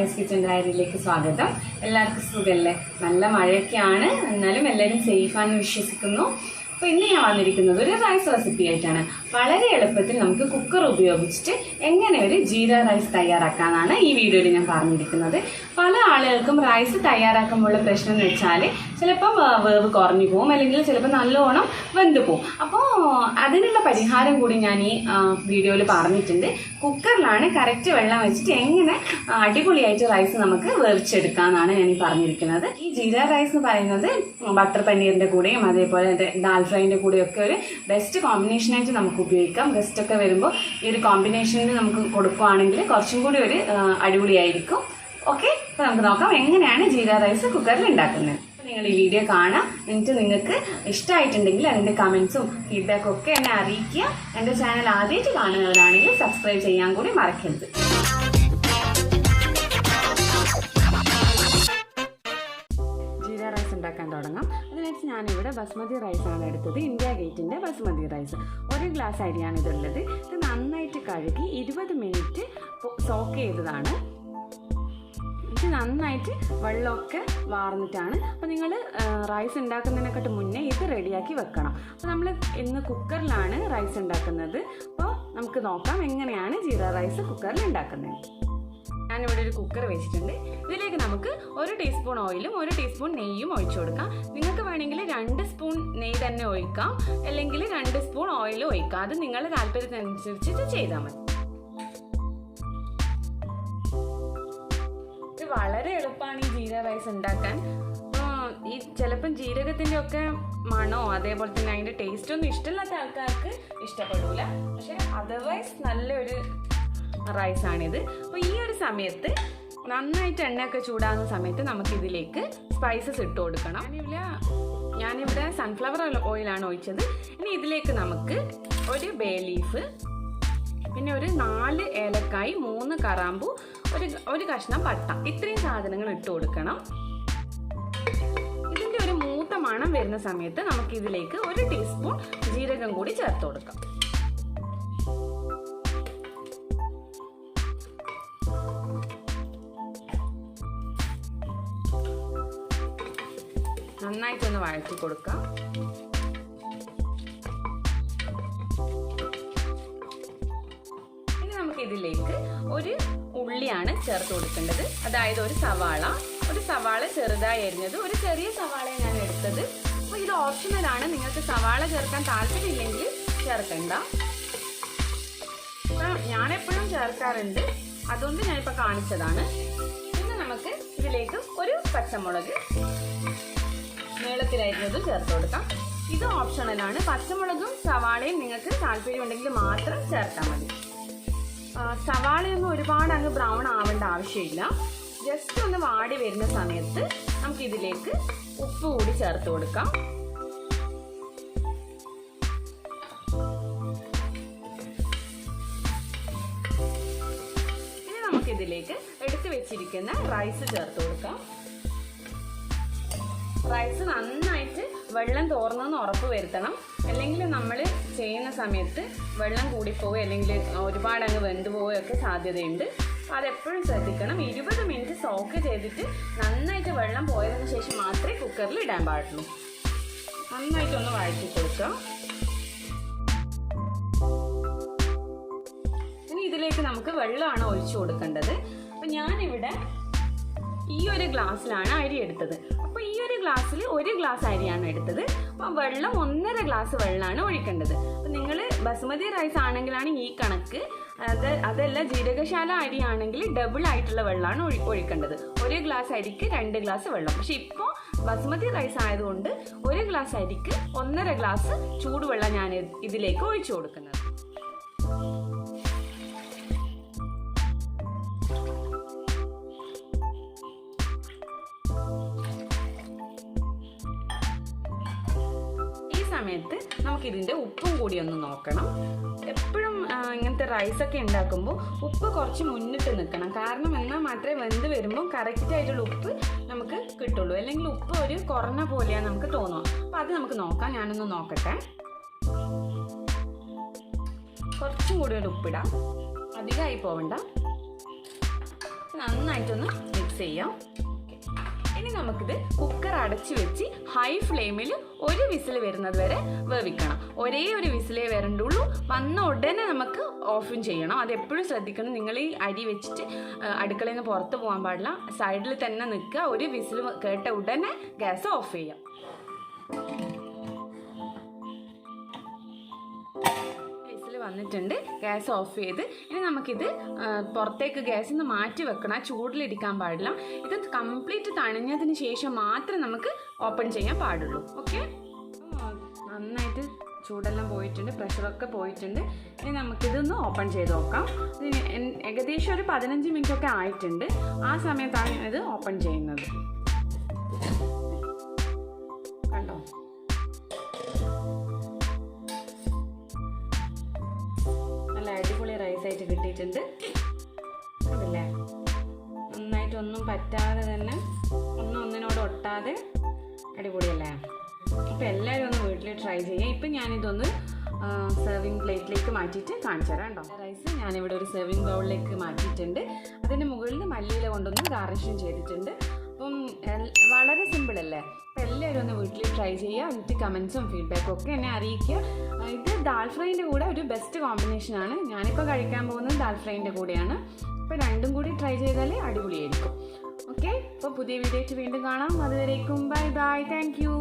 കവ്യാസ് kitchen ഡയറിയിലേക്ക് സ്വാഗതം. എല്ലാവർക്കും സുഖല്ലേ? നല്ല മഴയൊക്കെയാണ്, എന്നാലും എല്ലാവരും സേഫാണെന്ന് വിശ്വസിക്കുന്നു. അപ്പോൾ ഇന്ന് ഞാൻ വന്നിരിക്കുന്നത് ഒരു റൈസ് റെസിപ്പി ആയിട്ടാണ്. വളരെ എളുപ്പത്തിൽ നമുക്ക് കുക്കർ ഉപയോഗിച്ചിട്ട് എങ്ങനെ ഒരു ജീര റൈസ് തയ്യാറാക്കാനാണ് ഈ വീഡിയോയിൽ ഞാൻ പറഞ്ഞിരിക്കുന്നത്. പല ആളുകൾക്കും റൈസ് തയ്യാറാക്കുമ്പോഴുള്ള പ്രശ്നം എന്ന് വെച്ചാൽ ചിലപ്പം വേവ് കുറഞ്ഞു പോകും, അല്ലെങ്കിൽ ചിലപ്പോൾ നല്ലോണം വെന്ത് പോകും. അപ്പോൾ അതിനുള്ള പരിഹാരം കൂടി ഞാൻ ഈ വീഡിയോയിൽ പറഞ്ഞിട്ടുണ്ട്. കുക്കറിലാണ് കറക്റ്റ് വെള്ളം വെച്ചിട്ട് എങ്ങനെ അടിപൊളിയായിട്ട് റൈസ് നമുക്ക് വേവിച്ചെടുക്കാമെന്നാണ് ഞാൻ ഈ പറഞ്ഞിരിക്കുന്നത്. ഈ ജീര റൈസ് എന്ന് പറയുന്നത് ബട്ടർ പനീറിൻ്റെ കൂടെയും അതേപോലെ ദാൽ ഫ്രൈൻ്റെ കൂടെയൊക്കെ ഒരു ബെസ്റ്റ് കോമ്പിനേഷനായിട്ട് നമുക്ക് ഉപയോഗിക്കാം. ഗസ്റ്റൊക്കെ വരുമ്പോൾ ഈ ഒരു കോമ്പിനേഷനിൽ നമുക്ക് കൊടുക്കുകയാണെങ്കിൽ കുറച്ചും കൂടി ഒരു അടിപൊളിയായിരിക്കും. ഓക്കെ, അപ്പോൾ നമുക്ക് നോക്കാം എങ്ങനെയാണ് ജീര റൈസ് കുക്കറിൽ ഉണ്ടാക്കുന്നത്. അപ്പോൾ നിങ്ങൾ ഈ വീഡിയോ കാണാം. എന്നിട്ട് നിങ്ങൾക്ക് ഇഷ്ടമായിട്ടുണ്ടെങ്കിൽ അതിൻ്റെ കമൻസും ഫീഡ്ബാക്കും ഒക്കെ എന്നെ അറിയിക്കുക. എൻ്റെ ചാനൽ ആദ്യമായിട്ട് കാണുന്നവരാണെങ്കിൽ സബ്സ്ക്രൈബ് ചെയ്യാൻ കൂടി മറക്കരുത്. ജീര റൈസ് ഉണ്ടാക്കാൻ തുടങ്ങാം. അതിനായിട്ട് ഞാനിവിടെ ബസ്മതി റൈസാണ് എടുത്തത്. ഇന്ത്യ ഗേറ്റിൻ്റെ ബസ്മതി റൈസ് 1 ഗ്ലാസ് അരിയാണ് ഇതുള്ളത്. ഇത് നന്നായിട്ട് കഴുകി 20 മിനിറ്റ് സോക്ക് ചെയ്തതാണ്. ഇത് നന്നായിട്ട് വെള്ളമൊക്കെ വാർന്നിട്ടാണ്. അപ്പോൾ നിങ്ങൾ റൈസ് ഉണ്ടാക്കുന്നതിനെക്കാട്ട് മുന്നേ ഇത് റെഡിയാക്കി വെക്കണം. അപ്പോൾ നമ്മൾ ഇന്ന് കുക്കറിലാണ് റൈസ് ഉണ്ടാക്കുന്നത്. അപ്പോൾ നമുക്ക് നോക്കാം എങ്ങനെയാണ് ജീര റൈസ് കുക്കറിൽ ഉണ്ടാക്കുന്നത്. ഞാനിവിടെ ഒരു കുക്കർ വെച്ചിട്ടുണ്ട്. ഇതിലേക്ക് നമുക്ക് 1 ടീസ്പൂൺ ഓയിലും 1 ടീസ്പൂൺ നെയ്യും ഒഴിച്ചു കൊടുക്കാം. നിങ്ങൾക്ക് വേണമെങ്കിൽ 2 സ്പൂൺ നെയ്യ് തന്നെ ഒഴിക്കാം, അല്ലെങ്കിൽ 2 സ്പൂൺ ഓയിൽ ഒഴിക്കാം. അത് നിങ്ങളുടെ താല്പര്യത്തിനനുസരിച്ചിട്ട് ചെയ്താൽ മതി. ഇത് വളരെ എളുപ്പമാണ് ഈ ജീര റൈസ് ഉണ്ടാക്കാൻ. ഈ ചിലപ്പം ജീരകത്തിൻ്റെ ഒക്കെ മണോ അതേപോലെ തന്നെ അതിൻ്റെ ടേസ്റ്റൊന്നും ഇഷ്ടമില്ലാത്ത ആൾക്കാർക്ക് ഇഷ്ടപ്പെടില്ല. പക്ഷെ അതർവൈസ് നല്ലൊരു റൈസാണിത്. അപ്പോൾ ഈ ഒരു സമയത്ത് നന്നായിട്ട് എണ്ണയൊക്കെ ചൂടാകുന്ന സമയത്ത് നമുക്കിതിലേക്ക് സ്പൈസസ് ഇട്ട് കൊടുക്കണം. ഞാനിവിടെ സൺഫ്ലവർ ഓയിലാണ് ഒഴിച്ചത്. ഇനി ഇതിലേക്ക് നമുക്ക് ഒരു ബേ ലീഫ്, പിന്നെ ഒരു 4 ഏലക്കായ്, 3 കറാമ്പൂ, ഒരു കഷ്ണം പട്ട, ഇത്രയും സാധനങ്ങൾ ഇട്ട് കൊടുക്കണം. ഇതിൻ്റെ ഒരു മൂത്ത മണം വരുന്ന സമയത്ത് നമുക്കിതിലേക്ക് 1 ടീസ്പൂൺ ജീരകം കൂടി ചേർത്ത് കൊടുക്കാം. നന്നായിട്ടൊന്ന് വഴറ്റി കൊടുക്കാം. ഇനി നമുക്ക് ഇതിലേക്ക് ഒരു ഉള്ളിയാണ് ചേർത്ത് കൊടുക്കേണ്ടത്. അതായത് ഒരു സവാള ചെറുതായി അരിഞ്ഞത്, ഒരു ചെറിയ സവാളയെ ഞാൻ എടുത്തത്. അപ്പോൾ ഇത് ഓപ്ഷണലാണ്, നിങ്ങൾക്ക് സവാള ചേർക്കാൻ താല്പര്യമില്ലെങ്കിൽ ചേർക്കണ്ട. ഞാനെപ്പോഴും ചേർക്കാറുണ്ട്, അതുകൊണ്ട് ഞാനിപ്പോൾ കാണിച്ചതാണ്. പിന്നെ നമുക്ക് ഇതിലേക്ക് ഒരു പച്ചമുളക് നീളത്തിലായിരുന്നതും ചേർത്ത് കൊടുക്കാം. ഇത് ഓപ്ഷണലാണ്. പച്ചമുളകും സവാളയും നിങ്ങൾക്ക് താല്പര്യമുണ്ടെങ്കിൽ മാത്രം ചേർത്താൽ മതി. സവാളയൊന്നും ഒരുപാട് അങ്ങ് ബ്രൗൺ ആവേണ്ട ആവശ്യമില്ല. ജസ്റ്റ് ഒന്ന് വാടി വരുന്ന സമയത്ത് നമുക്കിതിലേക്ക് ഉപ്പ് കൂടി ചേർത്ത് കൊടുക്കാം. ഇനി നമുക്കിതിലേക്ക് എടുത്തു വെച്ചിരിക്കുന്ന റൈസ് ചേർത്ത് കൊടുക്കാം. റൈസ് നന്നായിട്ട് വെള്ളം തോർന്നെന്ന് ഉറപ്പ് വരുത്തണം. അല്ലെങ്കിൽ നമ്മൾ ചെയ്യുന്ന സമയത്ത് വെള്ളം കൂടിപ്പോവുക അല്ലെങ്കിൽ ഒരുപാട് അങ്ങ് വെന്ത് പോവുകയൊക്കെ സാധ്യതയുണ്ട്. അതെപ്പോഴും ശ്രദ്ധിക്കണം. 20 മിനിറ്റ് സോക്ക് ചെയ്തിട്ട് നന്നായിട്ട് വെള്ളം പോയതിനു ശേഷം മാത്രമേ കുക്കറിൽ ഇടാൻ പാടുള്ളൂ. നന്നായിട്ടൊന്ന് വഴറ്റി കൊടുക്കാം. ഇനി ഇതിലേക്ക് നമുക്ക് വെള്ളമാണ് ഒഴിച്ചു കൊടുക്കേണ്ടത്. അപ്പം ഞാനിവിടെ ഈ ഒരു ഗ്ലാസ്സിലാണ് അരി എടുത്തത്. അപ്പോൾ ഈ ഒരു ഗ്ലാസ്സിൽ 1 ഗ്ലാസ് അരിയാണ് എടുത്തത്. അപ്പോൾ വെള്ളം 1.5 ഗ്ലാസ് വെള്ളമാണ് ഒഴിക്കേണ്ടത്. അപ്പോൾ നിങ്ങൾ ബസുമതി റൈസ് ആണെങ്കിലാണ് ഈ കണക്ക്. അതല്ല ജീരകശാല അരി ആണെങ്കിൽ ഡബിൾ ആയിട്ടുള്ള വെള്ളമാണ് ഒഴിക്കേണ്ടത്. 1 ഗ്ലാസ് അരിക്ക് 2 ഗ്ലാസ് വെള്ളം. പക്ഷെ ഇപ്പോൾ ബസുമതി റൈസ് ആയതുകൊണ്ട് 1 ഗ്ലാസ് അരിക്ക് 1.5 ഗ്ലാസ് ചൂടുവെള്ളം ഞാൻ ഇതിലേക്ക് ഒഴിച്ചു കൊടുക്കുന്നത്. സമയത്ത് നമുക്കിതിൻ്റെ ഉപ്പും കൂടി ഒന്ന് നോക്കണം. എപ്പോഴും ഇങ്ങനത്തെ റൈസൊക്കെ ഉണ്ടാക്കുമ്പോൾ ഉപ്പ് കുറച്ച് മുന്നിട്ട് നിൽക്കണം. കാരണം എന്നാൽ മാത്രമേ വെന്ത് വരുമ്പോൾ കറക്റ്റായിട്ടുള്ള ഉപ്പ് നമുക്ക് കിട്ടുള്ളൂ. അല്ലെങ്കിൽ ഉപ്പ് ഒരു കുറഞ്ഞ പോലെയാണ് നമുക്ക് തോന്നുക. അപ്പോൾ അത് നമുക്ക് നോക്കാം. ഞാനൊന്ന് നോക്കട്ടെ. കുറച്ചും കൂടി ഒരു ഉപ്പിടാം, അധികമായി പോവണ്ട. നന്നായിട്ടൊന്ന് മിക്സ് ചെയ്യാം. ഇനി നമുക്കിത് കുക്കർ അടച്ചു വെച്ച് ഹൈ ഫ്ലെയിമിൽ ഒരു വിസിൽ വരുന്നത് വരെ വേവിക്കണം. ഒരേ ഒരു വിസിലേ വരണ്ടുള്ളൂ. വന്ന ഉടനെ നമുക്ക് ഓഫും ചെയ്യണം. അത് എപ്പോഴും ശ്രദ്ധിക്കണം. നിങ്ങൾ ഈ അരി വെച്ചിട്ട് അടുക്കളയിൽ നിന്ന് പുറത്ത് പോകാൻ പാടില്ല. സൈഡിൽ തന്നെ നിൽക്കുക. ഒരു വിസിൽ കേട്ട ഉടനെ ഗ്യാസ് ഓഫ് ചെയ്യാം. വന്നിട്ടുണ്ട്. ഗ്യാസ് ഓഫ് ചെയ്ത് ഇനി നമുക്കിത് പുറത്തേക്ക് ഗ്യാസിൽ നിന്ന് മാറ്റി വെക്കണം. ചൂടിലിരിക്കാൻ പാടില്ല. ഇത് കംപ്ലീറ്റ് തണിഞ്ഞതിന് ശേഷം മാത്രമേ നമുക്ക് ഓപ്പൺ ചെയ്യാൻ പാടുള്ളൂ. ഓക്കെ, നന്നായിട്ട് ചൂടെല്ലാം പോയിട്ടുണ്ട്, പ്രഷറൊക്കെ പോയിട്ടുണ്ട്. ഇനി നമുക്കിതൊന്ന് ഓപ്പൺ ചെയ്ത് നോക്കാം. ഏകദേശം ഒരു 15 മിനിറ്റ് ഒക്കെ ആയിട്ടുണ്ട്. ആ സമയത്താണ് ഇത് ഓപ്പൺ ചെയ്യുന്നത്. കണ്ടോ, നല്ല അടിപൊളി റൈസായിട്ട് കിട്ടിയിട്ടുണ്ട്. അതല്ലേ, നന്നായിട്ടൊന്നും പറ്റാതെ തന്നെ, ഒന്നിനോട് ഒട്ടാതെ അടിപൊളിയല്ലേ. അപ്പോൾ എല്ലാവരും ഒന്ന് വീട്ടിൽ ട്രൈ ചെയ്യാം. ഇപ്പം ഞാനിതൊന്ന് സെർവിങ് പ്ലേറ്റിലേക്ക് മാറ്റിയിട്ട് കാണിച്ചു തരാം കേട്ടോ. റൈസ് ഞാനിവിടെ ഒരു സെർവിങ് ബൗളിലേക്ക് മാറ്റിയിട്ടുണ്ട്. അതിൻ്റെ മുകളിൽ മല്ലിയില കൊണ്ടൊന്ന് ഗാർണിഷും ചെയ്തിട്ടുണ്ട്. അപ്പം വളരെ സിമ്പിൾ അല്ലേ. അപ്പം എല്ലാവരും ഒന്ന് വീട്ടിൽ ട്രൈ ചെയ്യുക. എന്നിട്ട് കമൻസും ഫീഡ്ബാക്കും ഒക്കെ എന്നെ അറിയിക്കുക. ഇത് ദാൽ ഫ്രൈൻ്റെ കൂടെ ഒരു ബെസ്റ്റ് കോമ്പിനേഷനാണ്. ഞാനിപ്പോൾ കഴിക്കാൻ പോകുന്നത് ദാൽ ഫ്രൈൻ്റെ കൂടെയാണ്. അപ്പോൾ രണ്ടും കൂടി ട്രൈ ചെയ്താൽ അടിപൊളിയായിരിക്കും. ഓക്കെ, അപ്പോൾ പുതിയ വീഡിയോ ആയിട്ട് വീണ്ടും കാണാം. അതുവരേക്കും ബൈ ബൈ. Thank you.